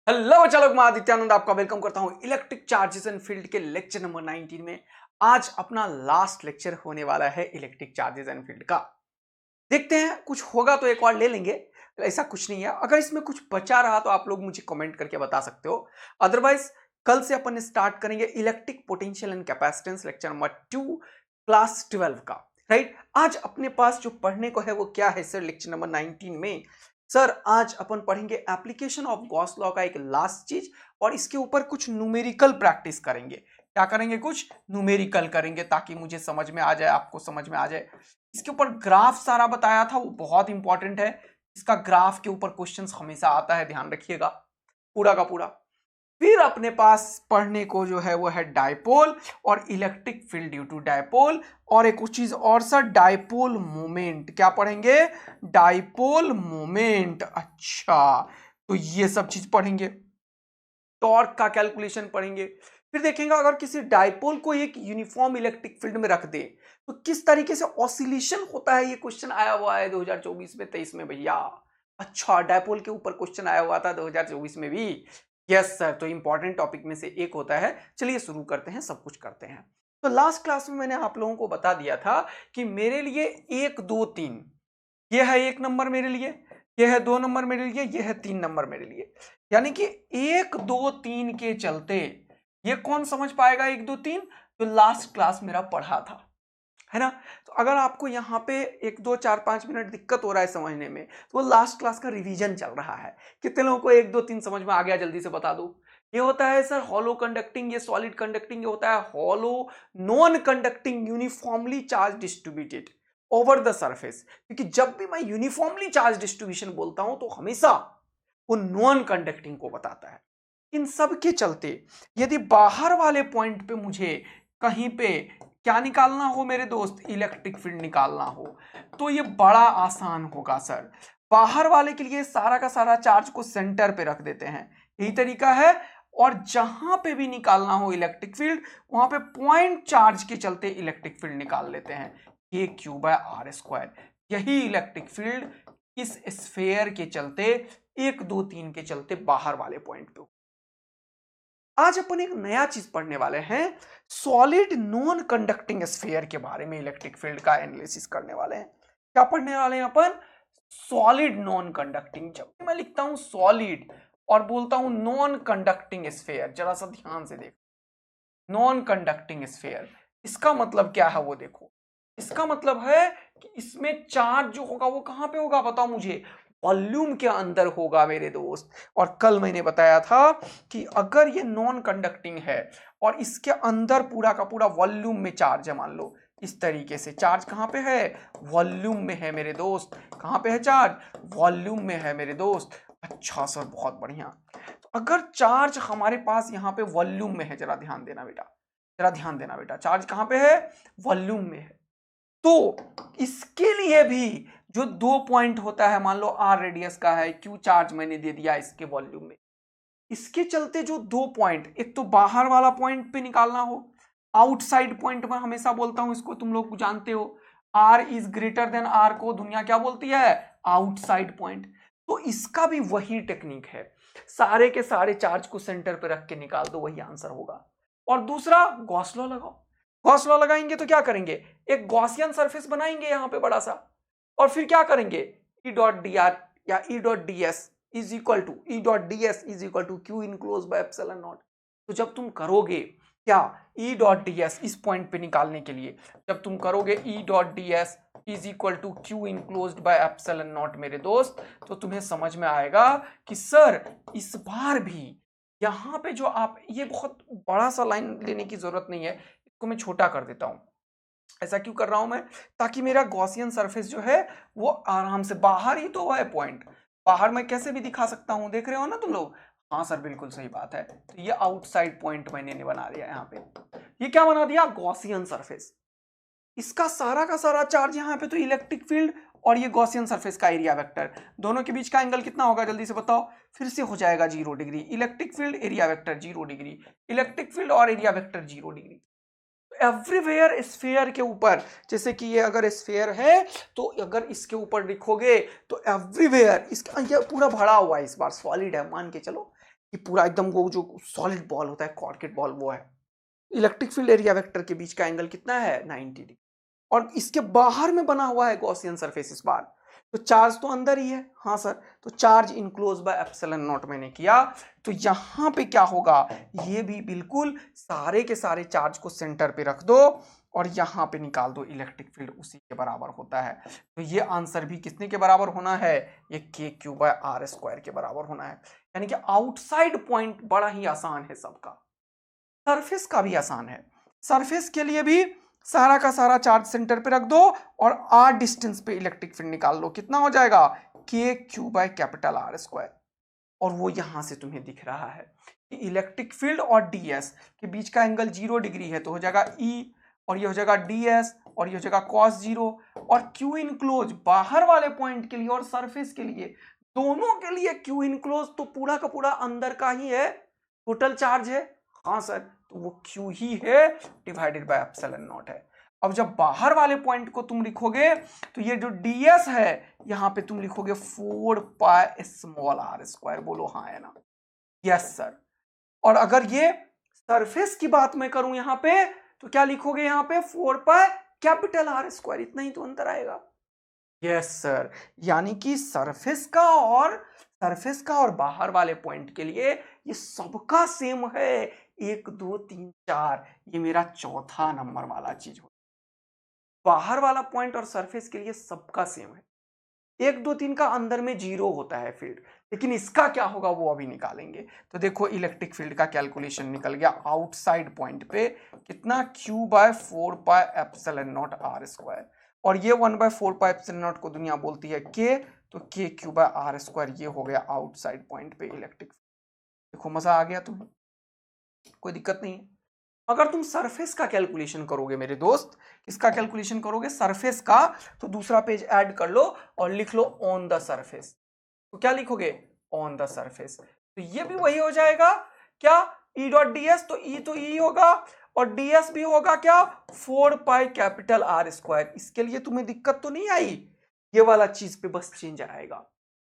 Hello बच्चा लोग, मैं आदित्यानंद आपका वेलकम करता हूं इलेक्ट्रिक चार्जेस एंड फील्ड के लेक्चर नंबर 19 में। आज अपना लास्ट लेक्चर होने वाला है इलेक्ट्रिक चार्जेस एंड फील्ड का। देखते हैं, कुछ होगा तो एक और ले लेंगे। ऐसा कुछ नहीं है, अगर इसमें कुछ बचा रहा तो आप लोग मुझे कमेंट करके बता सकते हो। अदरवाइज कल से अपन स्टार्ट करेंगे electric potential and capacitance lecture number 2 class 12 का। राइट, आज अपने पास जो पढ़ने को है वो क्या है सर लेक्चर नंबर 19 में? सर आज अपन पढ़ेंगे एप्लीकेशन ऑफ गॉस लॉ का एक लास्ट चीज, और इसके ऊपर कुछ न्यूमेरिकल प्रैक्टिस करेंगे। क्या करेंगे? कुछ न्यूमेरिकल करेंगे ताकि मुझे समझ में आ जाए, आपको समझ में आ जाए। इसके ऊपर ग्राफ सारा बताया था, वो बहुत इंपॉर्टेंट है। इसका ग्राफ के ऊपर क्वेश्चंस हमेशा आता है, ध्यान रखिएगा पूरा का पूरा। फिर अपने पास पढ़ने को जो है वो है डायपोल और electric field due to dipole, और एक चीज और सर, डायपोल मोमेंट। क्या पढ़ेंगे? Dipole moment. अच्छा, तो ये सब चीज पढ़ेंगे। टॉर्क का कैलकुलेशन पढ़ेंगे। फिर देखेंगे अगर किसी डायपोल को एक यूनिफॉर्म इलेक्ट्रिक फील्ड में रख दे तो किस तरीके से ऑसिलेशन होता है। ये क्वेश्चन आया हुआ है 2024 में, 23 में भैया। अच्छा, डायपोल के ऊपर क्वेश्चन आया हुआ था 2024 में भी। यस सर, तो इंपॉर्टेंट टॉपिक में से एक होता है। चलिए शुरू करते हैं, सब कुछ करते हैं। तो लास्ट क्लास में मैंने आप लोगों को बता दिया था कि मेरे लिए 1 2 3, ये है 1 नंबर मेरे लिए, ये है 2 नंबर मेरे लिए, ये है 3 नंबर मेरे लिए। यानी कि 1 2 3 के चलते ये कौन समझ पाएगा 1 2 3? जो लास्ट क्लास मेरा पढ़ा था, है ना। तो अगर आपको यहाँ पे 1 2 4 5 मिनट दिक्कत हो रहा है समझने में, तो वो लास्ट क्लास का रिवीजन चल रहा है। कितने लोगों को 1 2 3 समझ में आ गया? जल्दी से बता दो। ये होता है सर हॉलो कंडक्टिंग, ये सॉलिड कंडक्टिंग, ये होता है hollow non conducting uniformly charge distributed over the surface. क्योंकि जब भी मैं यूनिफॉर्मली चार्ज डिस्ट्रीब्यूशन बोलता हूं तो हमेशा वो नॉन कंडक्टिंग को बताता है। इन सब के चलते यदि बाहर वाले पॉइंट पे मुझे कहीं पे क्या निकालना हो मेरे दोस्त, इलेक्ट्रिक फील्ड निकालना हो, तो ये बड़ा आसान होगा सर। बाहर वाले के लिए सारा का सारा चार्ज को सेंटर पे रख देते हैं, यही तरीका है। और जहां पे भी निकालना हो इलेक्ट्रिक फील्ड, वहां पे पॉइंट चार्ज के चलते इलेक्ट्रिक फील्ड निकाल लेते हैं, के क्यू बाय आर स्क्वायर। यही इलेक्ट्रिक फील्ड इस स्फेयर के चलते 1 2 3 के चलते बाहर वाले पॉइंट पे। आज अपन एक नया चीज पढ़ने वाले हैं, सॉलिड नॉन कंडक्टिंग स्फीयर के बारे में इलेक्ट्रिक फील्ड का एनालिसिस करने वाले हैं। क्या पढ़ने वाले हैं अपन? Solid non conducting. जब मैं लिखता हूं सॉलिड और बोलता हूं नॉन कंडक्टिंग स्फीयर, जरा सा ध्यान से देखो। नॉन कंडक्टिंग स्फीयर, इसका मतलब क्या है वो देखो। इसका मतलब है कि इसमें चार्ज जो होगा वो कहां पे होगा, बताओ मुझे। वॉल्यूम के अंदर होगा मेरे दोस्त। और कल मैंने बताया था कि अगर ये नॉन कंडक्टिंग है और इसके अंदर पूरा का पूरा वॉल्यूम में चार्ज है, मान लो इस तरीके से, चार्ज कहां पे है? वॉल्यूम में है मेरे दोस्त। कहां पे है चार्ज? वॉल्यूम में है मेरे दोस्त। अच्छा सर, बहुत बढ़िया। तो अगर चार्ज हमारे पास यहाँ पे वॉल्यूम में है, जरा ध्यान देना बेटा, जरा ध्यान देना बेटा, चार्ज कहां पे है? वॉल्यूम में है। तो इसके लिए भी जो 2 पॉइंट होता है, मान लो आर रेडियस का है, क्यू चार्ज मैंने दे दिया इसके वॉल्यूम में, इसके चलते जो 2 पॉइंट, एक तो बाहर वाला पॉइंट पे निकालना हो, आउटसाइड पॉइंट में हमेशा बोलता हूं इसको, तुम लोग जानते हो R is greater than R को दुनिया क्या बोलती है? Outside point. तो इसका भी वही टेक्निक है, सारे के सारे चार्ज को सेंटर पे रख के निकाल दो, वही आंसर होगा। और दूसरा, गॉस लॉ लगाओ। गॉस लॉ लगाएंगे तो क्या करेंगे? एक गॉसियन सरफेस बनाएंगे यहां पे बड़ा सा, और फिर क्या करेंगे? ई डॉट डी आर या E dot D S is equal to E dot D S is equal to Q enclose by epsilon naught. तो जब तुम करोगे क्या, ई डॉट डी एस इस पॉइंट पे निकालने के लिए, जब तुम करोगे E dot D S is equal to Q enclosed by epsilon naught मेरे दोस्त, तो तुम्हें समझ में आएगा कि सर इस बार भी यहां पे जो आप, ये बहुत बड़ा सा लाइन लेने की जरूरत नहीं है, इसको मैं छोटा कर देता हूं। ऐसा क्यों कर रहा हूं मैं? ताकि मेरा गॉसियन सरफेस जो है वो आराम से, बाहर ही तो है पॉइंट, बाहर मैं कैसे भी दिखा सकता हूं, देख रहे हो ना तुम लोग। हाँ सर, बिल्कुल सही बात है। तो ये आउटसाइड पॉइंट मैंने बना दिया यहाँ पे। ये क्या बना दिया? Gaussian surface. इसका सारा का सारा चार्ज यहाँ पे तो इलेक्ट्रिक फील्ड, और ये गॉसियन सरफेस का एरिया वेक्टर, दोनों के बीच का एंगल कितना होगा जल्दी से बताओ? फिर से हो जाएगा 0 degree. Electric field area vector 0 degree, electric field और area vector 0 degree. Everywhere sphere के ऊपर, जैसे कि ये अगर स्फीयर है तो अगर इसके ऊपर लिखोगे तो एवरीवेयर, इसका ये पूरा भरा हुआ है, इस बार सॉलिड है मान के चलो, कि पूरा एकदम वो जो सॉलिड बॉल होता है, कॉर्केट बॉल, वो है। इलेक्ट्रिक फील्ड एरिया वेक्टर के बीच का एंगल कितना है? 90 डिग्री। और इसके बाहर में बना हुआ है गॉसियन सरफेस इस बार, तो चार्ज तो अंदर ही है। हाँ सर, तो charge enclose by epsilon not मैंने किया, तो यहां पे क्या होगा, ये भी बिल्कुल सारे के सारे चार्ज को सेंटर पे रख दो और यहां पे निकाल दो, इलेक्ट्रिक फील्ड उसी के बराबर होता है। तो ये आंसर भी कितने के बराबर होना है? ये के क्यू बाय आर स्क्वायर के बराबर होना है। यानी कि आउटसाइड पॉइंट बड़ा ही आसान है सबका, सरफेस का भी आसान है। सरफेस के लिए भी सारा का सारा चार्ज सेंटर पे रख दो और आर डिस्टेंस पे इलेक्ट्रिक फील्ड निकाल लो, कितना हो जाएगा? K Q by capital R square. और वो यहां से तुम्हें दिख रहा है कि इलेक्ट्रिक फील्ड और डीएस के बीच का एंगल 0 डिग्री है, तो हो जाएगा ई, और ये हो जाएगा डीएस, और ये हो जाएगा कॉस 0। और क्यू इनक्लोज बाहर वाले पॉइंट के लिए और सरफेस के लिए, दोनों के लिए क्यू इनक्लोज तो पूरा का पूरा अंदर का ही है, टोटल चार्ज है। हाँ सर, तो वो क्यू ही है डिवाइडेड बाय एप्सिलॉन नॉट है। अब जब बाहर वाले पॉइंट को तुम लिखोगे तो ये जो ds है यहां पे तुम लिखोगे 4 पाई स्मॉल आर स्क्वायर। बोलो हाँ है ना? Yes sir. और अगर ये सरफेस की बात मैं करूं यहां पे, तो क्या लिखोगे यहां पे? 4 पाई कैपिटल आर स्क्वायर। इतना ही तो अंतर आएगा। यस सर, यानी कि सरफेस का और बाहर वाले पॉइंट के लिए ये सबका सेम है। 1 2 3 4, ये मेरा चौथा नंबर वाला चीज हो। बाहर वाला पॉइंट और सरफेस के लिए सबका सेम है। 1 2 3 का अंदर में 0 होता है फील्ड, लेकिन इसका क्या होगा वो अभी निकालेंगे। तो देखो इलेक्ट्रिक फील्ड का कैलकुलेशन निकल गया आउटसाइड पॉइंट पे, कितना? Q by 4 pi epsilon naught R square. और ये 1 बाय 4 पाई एप्सिलॉन नॉट को दुनिया बोलती है K, तो K Q by R square, ये हो गया आउटसाइड पॉइंट पे इलेक्ट्रिक। देखो मजा आ गया तुम्हें, कोई दिक्कत नहीं है। अगर तुम सरफेस का कैलकुलेशन करोगे मेरे दोस्त, किसका कैलकुलेशन करोगे? सरफेस का, तो दूसरा पेज ऐड कर लो और लिख लो ऑन द सरफेस। तो क्या लिखोगे? On the surface. तो ये भी वही हो जाएगा क्या? ई डॉट डी एस, तो ई तो ई होगा और ds भी होगा क्या? 4 पाई कैपिटल आर स्क्वायर। इसके लिए तुम्हें दिक्कत तो नहीं आई? ये वाला चीज पे बस चेंज आएगा,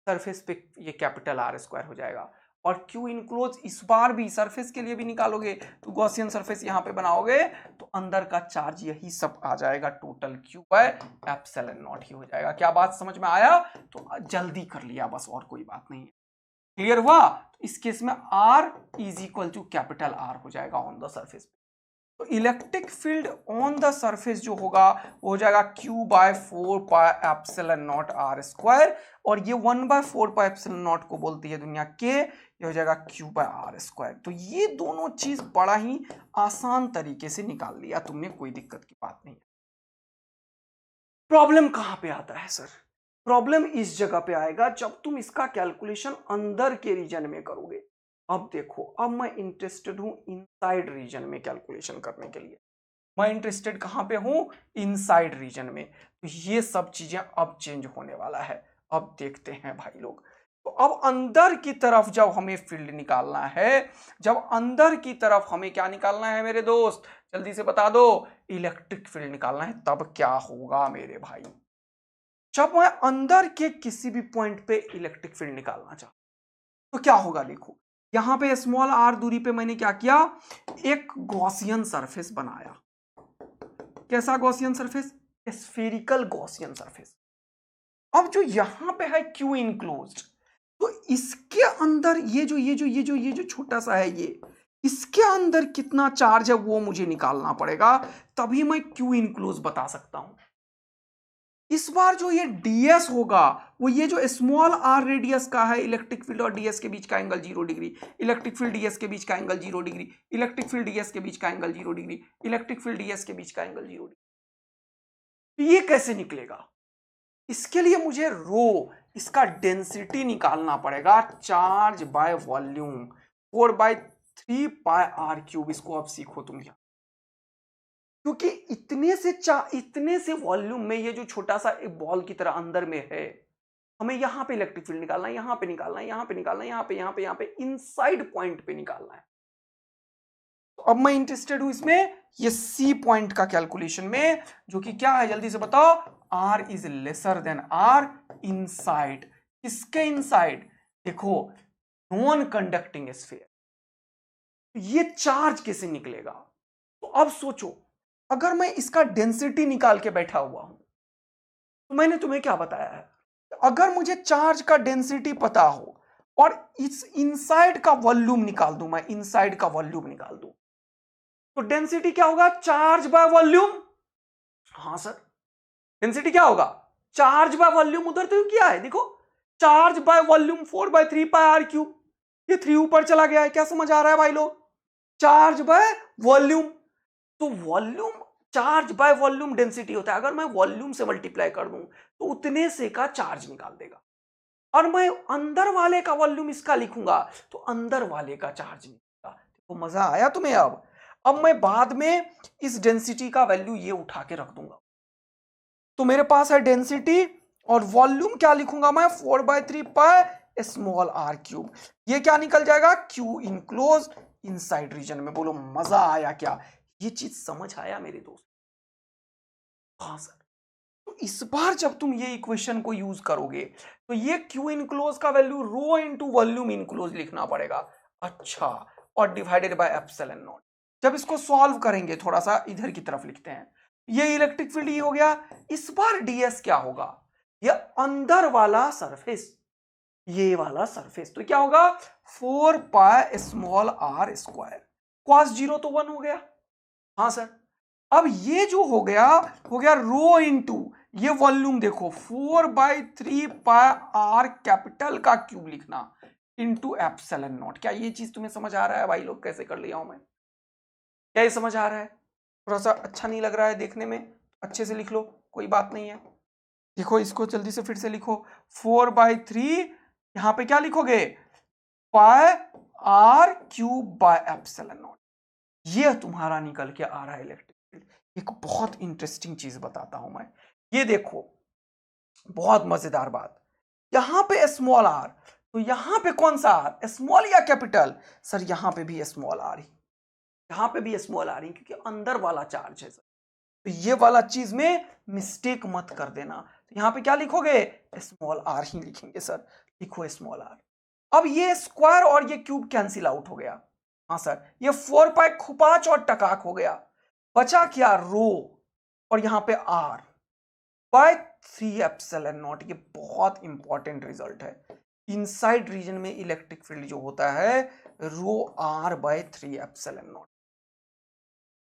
सरफेस पे ये कैपिटल आर स्क्वायर हो जाएगा। और क्यू इनक्लोज इस बार भी सरफेस के लिए भी निकालोगे, तो गॉसियन सरफेस यहां पे बनाओगे तो अंदर का चार्ज यही सब आ जाएगा, total Q by epsilon not ही हो जाएगा। क्या बात समझ में आया? तो जल्दी कर लिया बस, और कोई बात नहीं है। क्लियर हुआ? तो इस केस में r is equal to capital R हो जाएगा ऑन द सरफेस। तो electric field on the surface जो होगा वो हो जाएगा Q by 4 pi epsilon naught R square, और ये 1 बाय 4 पाई एप्सिलॉन नॉट को बोलती है दुनिया K, ये हो जाएगा Q बाय आर स्क्वायर। तो ये दोनों चीज बड़ा ही आसान तरीके से निकाल लिया तुमने, कोई दिक्कत की बात नहीं। प्रॉब्लम कहां पे आता है सर? प्रॉब्लम इस जगह पे आएगा जब तुम इसका कैलकुलेशन अंदर के रीजन में करोगे। अब देखो, अब मैं इंटरेस्टेड हूं इनसाइड रीजन में कैलकुलेशन करने के लिए। मैं इंटरेस्टेड कहां पे हूं? इनसाइड रीजन में। तो ये सब चीजें अब चेंज होने वाला है। अब देखते हैं भाई लोग। तो अब अंदर की तरफ जब हमें फील्ड निकालना है, जब अंदर की तरफ हमें क्या निकालना है मेरे दोस्त, जल्दी से बता दो, इलेक्ट्रिक फील्ड निकालना है। तब क्या होगा मेरे भाई? जब मैं अंदर के किसी भी पॉइंट पे इलेक्ट्रिक फील्ड निकालना चाहूं तो क्या होगा? देखो यहां पे स्मॉल r दूरी पे मैंने क्या किया? एक गॉसियन सरफेस बनाया। कैसा Gaussian surface? Spherical Gaussian surface. अब जो यहां पे है क्यू इनक्लोज्ड, तो इसके अंदर ये जो छोटा सा है, ये इसके अंदर कितना चार्ज है वो मुझे निकालना पड़ेगा, तभी मैं क्यू इनक्लोज बता सकता हूं। इस बार जो ये ds होगा वो ये जो स्मॉल r रेडियस का है, इलेक्ट्रिक फील्ड और ds के बीच का angle 0 degree, electric field ds के बीच का angle 0 degree, electric field ds के बीच का angle 0 degree, electric field ds के बीच का एंगल 0 डिग्री। तो ये कैसे निकलेगा? इसके लिए मुझे रो, इसका डेंसिटी निकालना पड़ेगा, charge by volume 4/3 pi r cube. इसको अब सीखो तुम यहां, क्योंकि इतने से वॉल्यूम में ये जो छोटा सा एक बॉल की तरह अंदर में है, हमें यहां पे इलेक्ट्रिक फील्ड निकालना है, यहां पे निकालना है, यहां पे निकालना है, यहां पे इनसाइड पॉइंट पे निकालना है। तो अब मैं इंटरेस्टेड हूं इसमें ये सी पॉइंट का कैलकुलेशन में, जो कि क्या है जल्दी से बताओ? r is lesser than r inside. किसके इनसाइड? देखो नॉन कंडक्टिंग स्फीयर, ये चार्ज कैसे निकलेगा? तो अब सोचो, अगर मैं इसका डेंसिटी निकाल के बैठा हुआ हूं, तो मैंने तुम्हें क्या बताया है, अगर मुझे चार्ज का डेंसिटी पता हो और इस इनसाइड का वॉल्यूम निकाल दूं, मैं इनसाइड का वॉल्यूम निकाल दूं, तो डेंसिटी क्या होगा? Charge by volume. हाँ सर, डेंसिटी क्या होगा? Charge by volume. उधर तो किया है, देखो, चार्ज बाय वॉल्यूम 4/3πr³। ये 3 ऊपर चला गया है। क्या समझ आ रहा है भाई लोग? Charge by volume. तो volume, charge by volume density होता है। अगर मैं वॉल्यूम से मल्टीप्लाई कर दूं तो उतने से का चार्ज निकाल देगा, और मैं अंदर वाले का वॉल्यूम इसका लिखूंगा तो अंदर वाले का चार्ज निकलेगा। तो मजा आया तुम्हें? अब मैं बाद में इस डेंसिटी का वैल्यू ये उठा के रख दूंगा। तो मेरे पास है डेंसिटी और वॉल्यूम क्या लिखूंगा मैं? 4/3πr³। ये क्या निकल जाएगा? क्यू इनक्लोज इनसाइड रीजन में। बोलो मजा आया क्या? ये चीज समझ आया मेरे दोस्त? हाँ सर। तो इस बार जब तुम ये इक्वेशन को यूज करोगे तो ये क्यू इनक्लोज का वैल्यू रो इनटू वॉल्यूम इनक्लोज लिखना पड़ेगा। अच्छा, और डिवाइडेड बाय एप्सिलॉन नॉट। जब इसको सॉल्व करेंगे, थोड़ा सा इधर की तरफ लिखते हैं, ये इलेक्ट्रिक फील्ड ये हो गया। इस बार डीएस क्या होगा? ये अंदर वाला सरफेस, ये वाला सरफेस, तो क्या होगा? 4πr²। कॉस 0 तो 1 हो गया। हाँ सर। अब ये जो हो गया रो इनटू ये वॉल्यूम। देखो 4/3πr कैपिटल का क्यूब लिखना इनटू एप्सिलॉन नॉट। क्या ये चीज तुम्हें समझ आ रहा है भाई लोग? कैसे कर लिया हूं मैं? क्या ये समझ आ रहा है? थोड़ा सा अच्छा नहीं लग रहा है देखने में? अच्छे से लिख लो, कोई बात नहीं है। देखो इसको जल्दी से फिर से लिखो। 4/3, यहां पे क्या लिखोगे? πr³ ये तुम्हारा निकल के आ रहा है इलेक्ट्रिक फील्ड। एक बहुत इंटरेस्टिंग चीज बताता हूं मैं। ये देखो, बहुत मजेदार बात। यहां पे स्मॉल आर, तो यहां पे कौन सा आर? स्मॉल या कैपिटल? सर यहां पे भी स्मॉल आर ही, यहां पे भी स्मॉल आर ही, क्योंकि अंदर वाला चार्ज है सर। तो ये वाला चीज में मिस्टेक मत कर देना। तो यहां पे क्या लिखोगे? स्मॉल आर ही लिखेंगे सर। लिखो स्मॉल आर। अब ये स्क्वायर और ये क्यूब कैंसिल आउट हो गया। हाँ सर, ये 4π खुपाच और टकाक हो गया। बचा क्या? रो, और यहां पे आर बाय 3ε0। ये बहुत इंपॉर्टेंट रिजल्ट है। इनसाइड रीजन में इलेक्ट्रिक फील्ड जो होता है रो आर बाय 3ε0।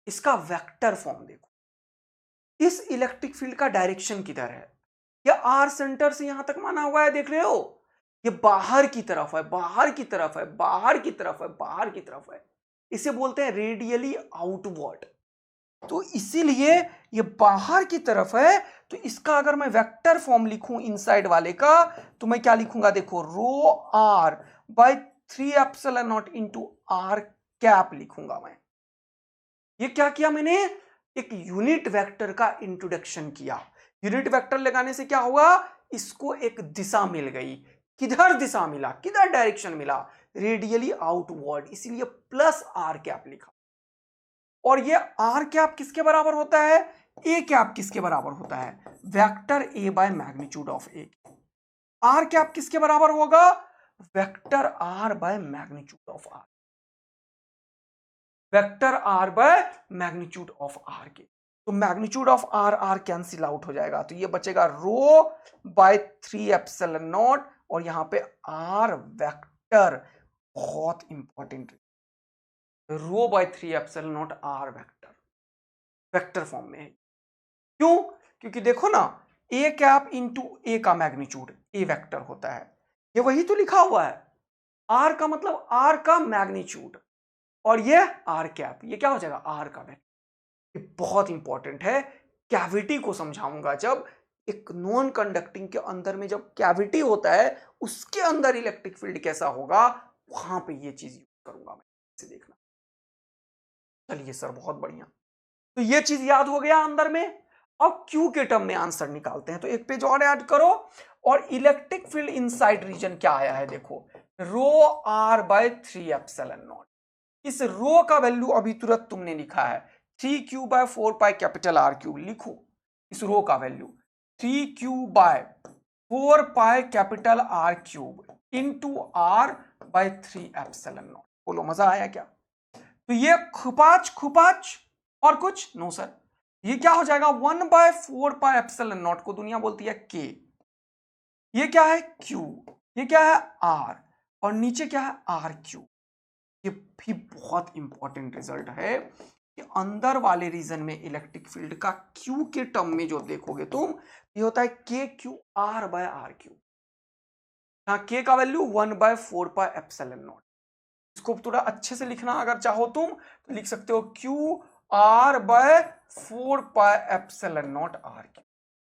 इसका वेक्टर फॉर्म देखो। इस इलेक्ट्रिक फील्ड का डायरेक्शन किधर है? ये आर सेंटर से यहां तक माना हुआ है, देख रहे हो? ये बाहर की तरफ है, बाहर की तरफ है, बाहर की तरफ है, बाहर की तरफ है। इसे बोलते हैं रेडियली आउटवर्ड। तो इसीलिए ये बाहर की तरफ है। तो इसका अगर मैं वेक्टर फॉर्म लिखूं इनसाइड वाले का, तो मैं क्या लिखूंगा? देखो rho r by 3ε0 into r cap लिखूंगा मैं। ये क्या किया मैंने? एक यूनिट वेक्टर का इंट्रोडक्शन किया। यूनिट वेक्टर लगाने से क्या हुआ? इसको एक दिशा मिल गई। किधर दिशा मिला? किधर डायरेक्शन मिला? रेडियली आउटवर्ड, इसीलिए प्लस आर कैप लिखा। और ये आर कैप किसके बराबर होता है? ए कैप किसके बराबर होता है? Vector A by magnitude of A. R cap किसके बराबर होगा? Vector R by magnitude of R. Vector R by magnitude of R के। तो magnitude of R R cancel out हो जाएगा। तो ये बचेगा रो बाय 3ε0, और यहां पे आर वेक्टर, बहुत important, rho by 3ε0 r vector, vector form में है। क्यों? क्योंकि देखो ना, ए कैप इंटू ए का मैग्नीट्यूड ए वेक्टर होता है। ये वही तो लिखा हुआ है। आर का मतलब आर का मैग्नीट्यूड, और ये आर कैप, ये क्या हो जाएगा? आर का वेक्टर। ये बहुत इंपॉर्टेंट है। कैविटी को समझाऊंगा जब। एक नॉन कंडक्टिंग के अंदर में जब कैविटी होता है, उसके अंदर इलेक्ट्रिक फील्ड कैसा होगा, वहां पे ये चीज यूज करूंगा मैं। इसे देखना। चलिए सर, बहुत बढ़िया। तो ये चीज याद हो गया अंदर में। अब क्यू के टर्म में आंसर निकालते हैं। तो एक पेज और ऐड करो। और इलेक्ट्रिक फील्ड इनसाइड रीजन क्या आया है? देखो रो आर बाय 3ε0। इस रो का वैल्यू अभी तुरंत तुमने लिखा है 3q by 4π capital r cube. लिखो इस रो का value 3q by 4π capital r cube into r 1/3 epsilon naught. बोलो मजा आया क्या? तो ये खुपाच और कुछ नो सर, ये क्या हो जाएगा 1/4 पाई एप्सिलॉन नॉट को दुनिया बोलती है के। ये क्या है क्यू, ये क्या है आर, और नीचे क्या है आर क्यू। ये भी बहुत इंपॉर्टेंट रिजल्ट है कि अंदर वाले रीजन में इलेक्ट्रिक फील्ड का क्यू के टर्म में जो देखोगे तुम, ये होता है K Q R by R Q. यहाँ के का वैल्यू 1/4 पाई एप्सिलॉन नॉट। इसको थोड़ा अच्छे से लिखना अगर चाहो तुम तो लिख सकते हो Q R by 4 pi epsilon naught R Q,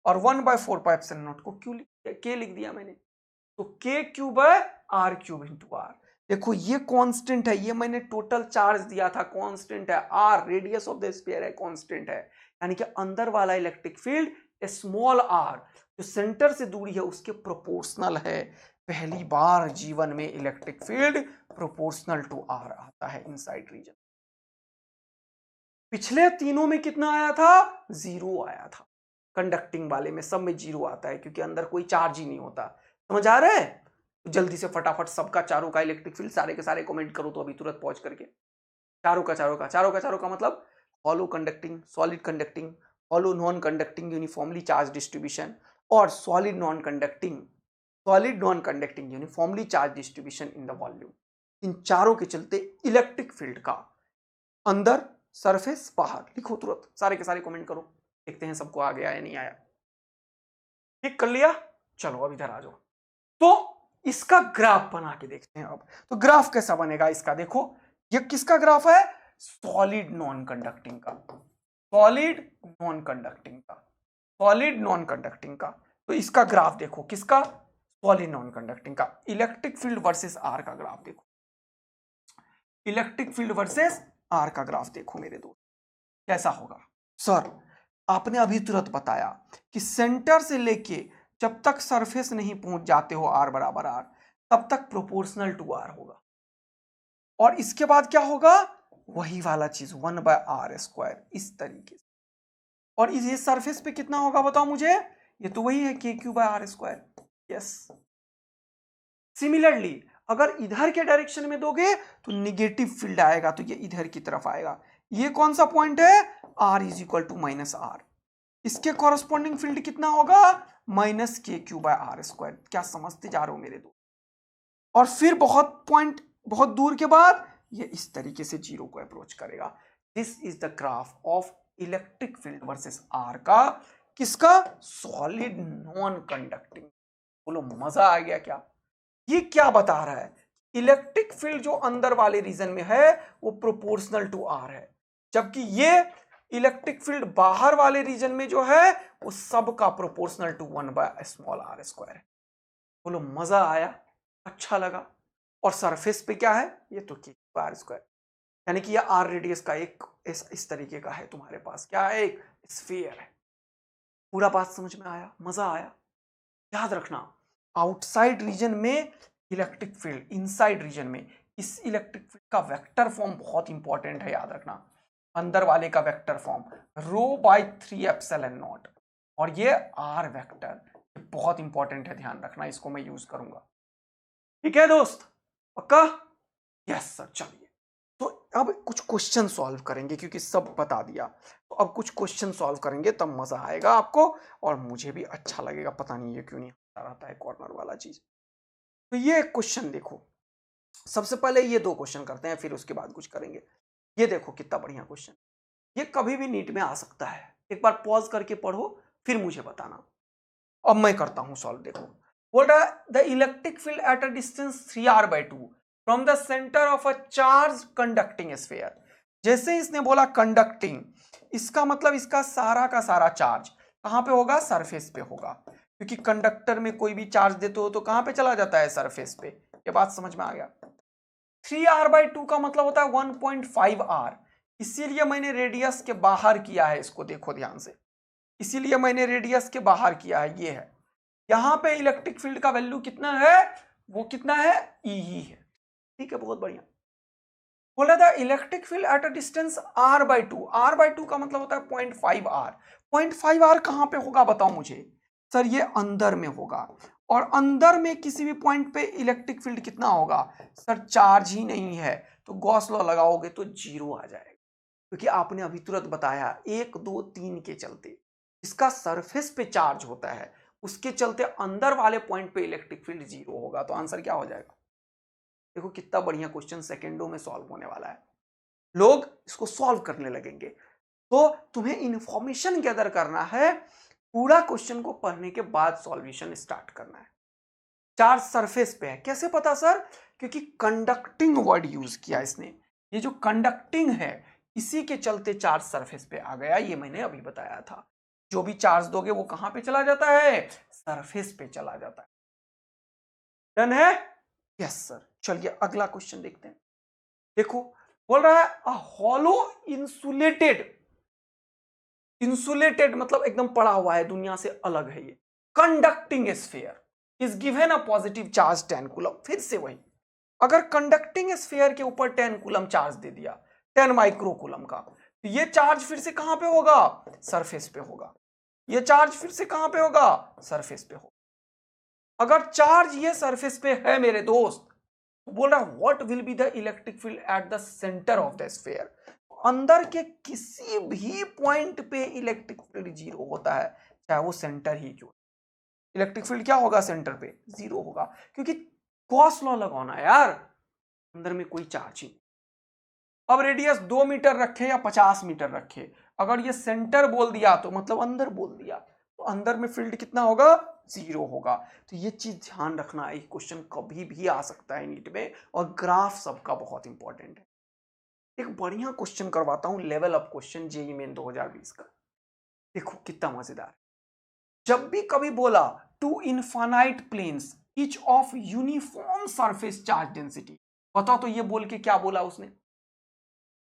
और 1/4 पाई एप्सिलॉन नॉट को क्यू के लिख दिया मैंने, तो K Q by R cube into R. देखो ये कांस्टेंट है, ये मैंने टोटल चार्ज दिया था कांस्टेंट है, R radius of the sphere है कांस्टेंट है, यानी कि अंदर वाला इलेक्ट्रिक फील्ड स्मॉल आर जो सेंटर से दूरी है उसके प्रोपोर्शनल है। पहली बार जीवन में electric field proportional to R आता है इनसाइड रीजन। पिछले तीनों में कितना आया था? 0 आया था। कंडक्टिंग वाले में सब में 0 आता है क्योंकि अंदर कोई चार्ज ही नहीं होता। समझ आ रहा है? तो जल्दी से फटाफट सबका चारों का इलेक्ट्रिक फील्ड सारे के सारे कमेंट करो तो अभी तुरंत पहुंच करके। चारों का मतलब hollow conducting, solid conducting, hollow non conducting uniformly charge distribution, और solid non conducting uniformly charge distribution in the volume. इन चारों के चलते इलेक्ट्रिक फील्ड का अंदर, सरफेस, बाहर लिखो तुरंत, सारे के सारे कमेंट करो, देखते हैं सबको आ गया या नहीं आया। ठीक कर लिया? चलो अब इधर आ जाओ। तो इसका ग्राफ बना के देखते हैं अब। तो ग्राफ कैसा बनेगा इसका? देखो ये किसका ग्राफ है? सॉलिड नॉन कंडक्टिंग का, सॉलिड नॉन कंडक्टिंग का। तो इसका ग्राफ देखो, किसका? सॉलिड नॉन कंडक्टिंग का। इलेक्ट्रिक फील्ड वर्सेस आर का ग्राफ देखो, इलेक्ट्रिक फील्ड वर्सेस आर का ग्राफ देखो मेरे दोस्त, कैसा होगा? सर आपने अभी तुरंत बताया कि सेंटर से लेके जब तक सरफेस नहीं पहुंच जाते हो आर बराबर आर, तब तक प्रोपोर्शनल टू आर होगा, और इसके बाद क्या होगा? वही वाला चीज 1/r², इस तरीके से। और ये सरफेस पे कितना होगा बताओ मुझे? ये तो वही है KQ/r²। यस। सिमिलरली अगर इधर के डायरेक्शन में दोगे तो निगेटिव फील्ड आएगा, तो ये इधर की तरफ आएगा। ये कौन सा पॉइंट है? r = -r। इसके कॉरस्पॉन्डिंग फील्ड कितना होगा? -KQ/r²। क्या समझते जा रहे हो मेरे दोस्त? और फिर बहुत दूर के बाद ये इस तरीके से 0 को अप्रोच करेगा। This is the graph of electric field versus R का। किसका? Solid non conducting. बोलो मजा आ गया क्या? ये क्या बता रहा है? इलेक्ट्रिक फील्ड जो अंदर वाले रीजन में है वो प्रोपोर्शनल टू आर है, जबकि ये इलेक्ट्रिक फील्ड बाहर वाले रीजन में जो है वो सब का प्रोपोर्शनल टू 1/r²। है। बोलो मजा आया? अच्छा लगा? और सरफेस पे क्या है? ये तो KQ/r², यानी कि ये आर रेडियस का एक इस तरीके का है तुम्हारे पास, क्या है? एक स्फीयर है। पूरा बात समझ में आया? मजा आया? याद रखना आउटसाइड रीजन में इलेक्ट्रिक फील्ड, इनसाइड रीजन में इस इलेक्ट्रिक फील्ड का वेक्टर फॉर्म बहुत इंपॉर्टेंट है, याद रखना। अंदर वाले का वेक्टर फॉर्म ρ/3 ε0, और ये आर वेक्टर बहुत इंपॉर्टेंट है, ध्यान रखना, इसको मैं यूज करूंगा। ठीक है दोस्त? पक्का? Yes sir. चलिए तो अब कुछ क्वेश्चन सॉल्व करेंगे, क्योंकि सब बता दिया, तो अब कुछ क्वेश्चन सॉल्व करेंगे, तब मजा आएगा आपको और मुझे भी अच्छा लगेगा। पता नहीं ये क्यों नहीं आता रहता है कॉर्नर वाला चीज। तो ये क्वेश्चन देखो, सबसे पहले ये 2 क्वेश्चन करते हैं, फिर उसके बाद कुछ करेंगे। ये देखो कितना बढ़िया क्वेश्चन, ये कभी भी नीट में आ सकता है। एक बार पॉज करके पढ़ो फिर मुझे बताना। अब मैं करता हूं सॉल्व। देखो, what are the electric field at a distance 3r/2 from the center of a charged conducting sphere। जैसे इसने बोला कंडक्टिंग, इसका मतलब इसका सारा का सारा चार्ज कहां पे होगा? सरफेस पे होगा, क्योंकि कंडक्टर में कोई भी चार्ज देते हो तो कहां पे चला जाता है? सरफेस पे। ये बात समझ में आ गया? 3r/2 का मतलब होता है 1.5r, इसीलिए मैंने रेडियस के बाहर किया है इसको, देखो ध्यान से, इसीलिए मैंने रेडियस के बाहर किया है। ये है, यहां पे इलेक्ट्रिक फील्ड का वैल्यू कितना है? वो कितना है? E ही है। ठीक है, बहुत बढ़िया। बोला था electric field at a distance r/2, r/2 का मतलब होता है 0.5r। 0.5r कहां पे होगा बताओ मुझे? सर ये अंदर में होगा, और अंदर में किसी भी पॉइंट पे इलेक्ट्रिक फील्ड कितना होगा सर, चार्ज ही नहीं है, तो गॉस लॉ लगाओगे तो 0 आ जाएगा, क्योंकि आपने अभी तुरंत बताया 1 2 3 के चलते इसका सरफेस पे चार्ज होता है, उसके चलते अंदर वाले पॉइंट पे इलेक्ट्रिक फील्ड 0 होगा। तो आंसर क्या हो जाएगा? देखो कितना बढ़िया क्वेश्चन सेकेंडों में सॉल्व होने वाला है, लोग इसको सॉल्व करने लगेंगे। तो तुम्हें इंफॉर्मेशन गैदर करना है, पूरा क्वेश्चन को पढ़ने के बाद सॉल्यूशन स्टार्ट करना है। चार्ज सरफेस पे है, कैसे पता सर? क्योंकि कंडक्टिंग वर्ड यूज किया इसने, ये जो कंडक्टिंग है इसी के चलते चार्ज सरफेस पे आ गया, ये मैंने अभी बताया था। जो भी चार्ज दोगे वो कहां पे चला जाता है? सरफेस पे चला जाता है। डन है? Yes sir. चलिए अगला क्वेश्चन देखते हैं। देखो बोल रहा है अ हॉलो इंसुलेटेड, इंसुलेटेड मतलब एकदम पड़ा हुआ है, दुनिया से अलग है ये, conducting sphere is given a positive charge 10 coulomb. फिर से वही, अगर कंडक्टिंग स्फीयर के ऊपर 10 कूलम चार्ज दे दिया, 10 माइक्रो कूलम का, तो ये चार्ज फिर से कहां पे होगा? सरफेस पे होगा। ये चार्ज फिर से कहां पे होगा? सरफेस पे होगा। अगर चार्ज ये सरफेस पे है मेरे दोस्त, तो बोल रहा है what will be the electric field at the centre of the sphere. अंदर के किसी भी पॉइंट पे इलेक्ट्रिक फील्ड 0 होता है, चाहे वो सेंटर ही क्यों। इलेक्ट्रिक फील्ड क्या होगा? सेंटर पे 0 होगा, क्योंकि गॉस लॉ लगाना है यार, अंदर में कोई चार्ज ही। अब रेडियस 2 मीटर रखे या 50 मीटर रखे, अगर ये सेंटर बोल दिया तो मतलब अंदर बोल दिया, तो अंदर में फील्ड कितना होगा? 0 होगा। तो ये चीज ध्यान रखना, एक क्वेश्चन कभी भी आ सकता है नीट में, और ग्राफ सबका बहुत इंपॉर्टेंट है। एक बढ़िया क्वेश्चन करवाता हूं, level up question, JEE main 2020 का। देखो कितना मजेदार। जब भी कभी बोला two infinite planes each of uniform surface charge density, बताओ तो ये बोल के क्या बोला उसने?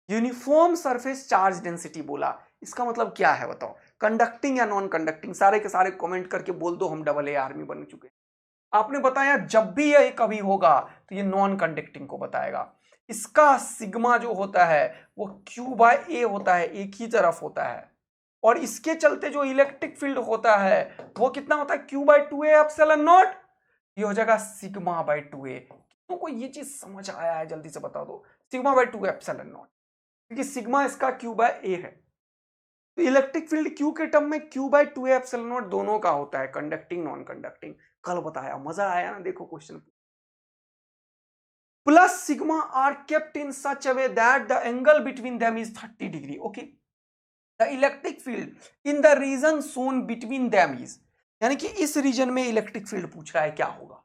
यूनिफॉर्म सरफेस चार्ज डेंसिटी बोला। इसका मतलब क्या है बताओ? कंडक्टिंग या नॉन कंडक्टिंग? सारे के सारे कमेंट करके बोल दो, हम AA आर्मी बन चुके। आपने बताया जब भी ये कभी होगा तो ये नॉन कंडक्टिंग को बताएगा। इसका सिग्मा जो होता है वो Q/A होता है, एक ही तरफ होता है, और इसके चलते जो इलेक्ट्रिक फील्ड होता है वो कितना होता है? Q/2A epsilon not. ये हो जाएगा सिग्मा/2A। तुमको ये चीज समझ आया है? जल्दी से बता दो। सिग्मा/2A एप्सिलॉन नॉट, क्योंकि सिग्मा इसका Q/A है। तो इलेक्ट्रिक फील्ड Q के टर्म में Q/2A एप्सिलॉन नॉट दोनों का होता है, कंडक्टिंग नॉन कंडक्टिंग। कल बताया, मजा आया ना? देखो question. Plus sigma are kept in such a way that the angle between them is 30 degree. Okay, the electric field in the region zone between them is, यानी कि इस रीजन में इलेक्ट्रिक फील्ड पूछ रहा है क्या होगा।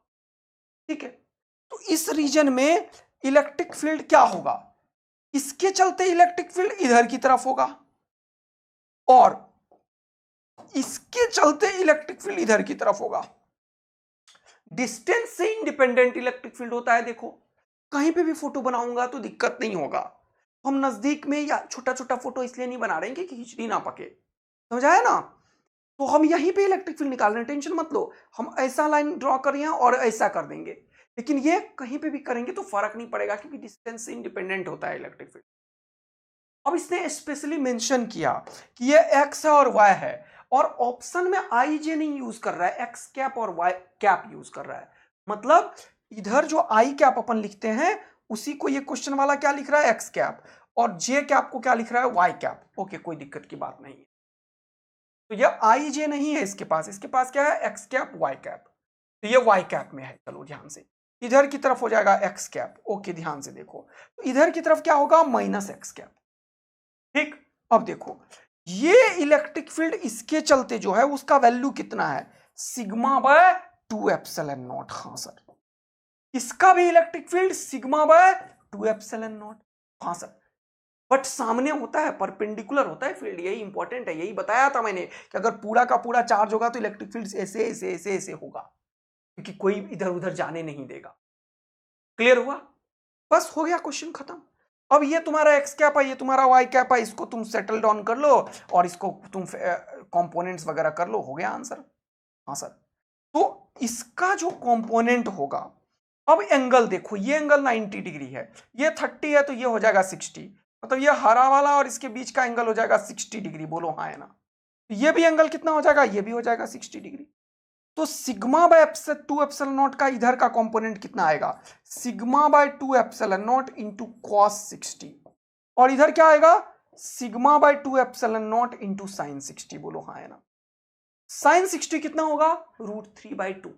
ठीक है, तो इस रीजन में इलेक्ट्रिक फील्ड क्या होगा? इसके चलते इलेक्ट्रिक फील्ड इधर की तरफ होगा, और इसके चलते इलेक्ट्रिक फील्ड इधर की तरफ होगा। डिस्टेंस से इंडिपेंडेंट इलेक्ट्रिक फील्ड होता है। देखो कहीं पे भी फोटो बनाऊंगा तो दिक्कत नहीं होगा। हम नजदीक में या छोटा छोटा फोटो इसलिए नहीं बना रहे हैं कि खिचड़ी ना पके, समझ आया ना? तो हम यहीं पे इलेक्ट्रिक फील्ड निकाल रहे हैं, टेंशन मत लो। हम ऐसा लाइन ड्रॉ कर रहे हैं और ऐसा कर देंगे, लेकिन ये कहीं पे भी करेंगे तो फर्क नहीं पड़ेगा, क्योंकि डिस्टेंस से इंडिपेंडेंट होता है इलेक्ट्रिक फील्ड। अब इसने स्पेशली मेंशन किया कि ये एक्स है और वाई है, और ऑप्शन में आई जे नहीं यूज कर रहा है, एक्स कैप और वाई कैप यूज कर रहा है। मतलब इधर जो आई कैप अपन लिखते हैं उसी को ये क्वेश्चन वाला क्या लिख रहा है? एक्स कैप, और जे कैप को क्या लिख रहा है? Y cap. ओके, कोई दिक्कत की बात नहीं है। तो ये आई जे नहीं है इसके पास क्या है? X cap Y cap. तो ये वाई कैप में है। चलो ध्यान से, इधर की तरफ हो जाएगा एक्स कैप। ओके ध्यान से देखो, तो इधर की तरफ क्या होगा? Minus x cap. ठीक, अब देखो ये इलेक्ट्रिक फील्ड इसके चलते जो है उसका वैल्यू कितना है? सिग्मा/2 एप्सिलॉन नॉट। हाँ सर, इसका भी इलेक्ट्रिक फील्ड सिग्मा/2 एप्सिलॉन नॉट। हाँ सर, बट सामने होता है, परपेंडिकुलर होता है फील्ड, यही इंपॉर्टेंट है। यही बताया था मैंने कि अगर पूरा का पूरा चार्ज होगा तो इलेक्ट्रिक फील्ड ऐसे ऐसे ऐसे ऐसे होगा, क्योंकि कोई इधर उधर जाने नहीं देगा। क्लियर हुआ? बस हो गया, क्वेश्चन खत्म। अब ये तुम्हारा एक्स कैप है, ये तुम्हारा वाई कैप है, इसको तुम सेटल डाउन कर लो और इसको तुम कंपोनेंट्स वगैरह कर लो, हो गया आंसर। हाँ सर, तो इसका जो कंपोनेंट होगा, अब एंगल देखो, ये एंगल 90 डिग्री है, ये 30 है, तो ये हो जाएगा 60। मतलब ये हरा वाला और इसके बीच का एंगल हो जाएगा 60 डिग्री। बोलो हाँ है ना? ये भी एंगल कितना हो जाएगा? ये भी हो जाएगा 60 डिग्री। तो सिग्मा बाय 2 एप्सिलॉन नॉट का इधर का कंपोनेंट कितना आएगा, sigma by 2 epsilon not into cos 60, और इधर क्या आएगा, sigma by 2 epsilon not into sine 60। बोलो हाँ है ना। साइन 60 कितना होगा, √3/2।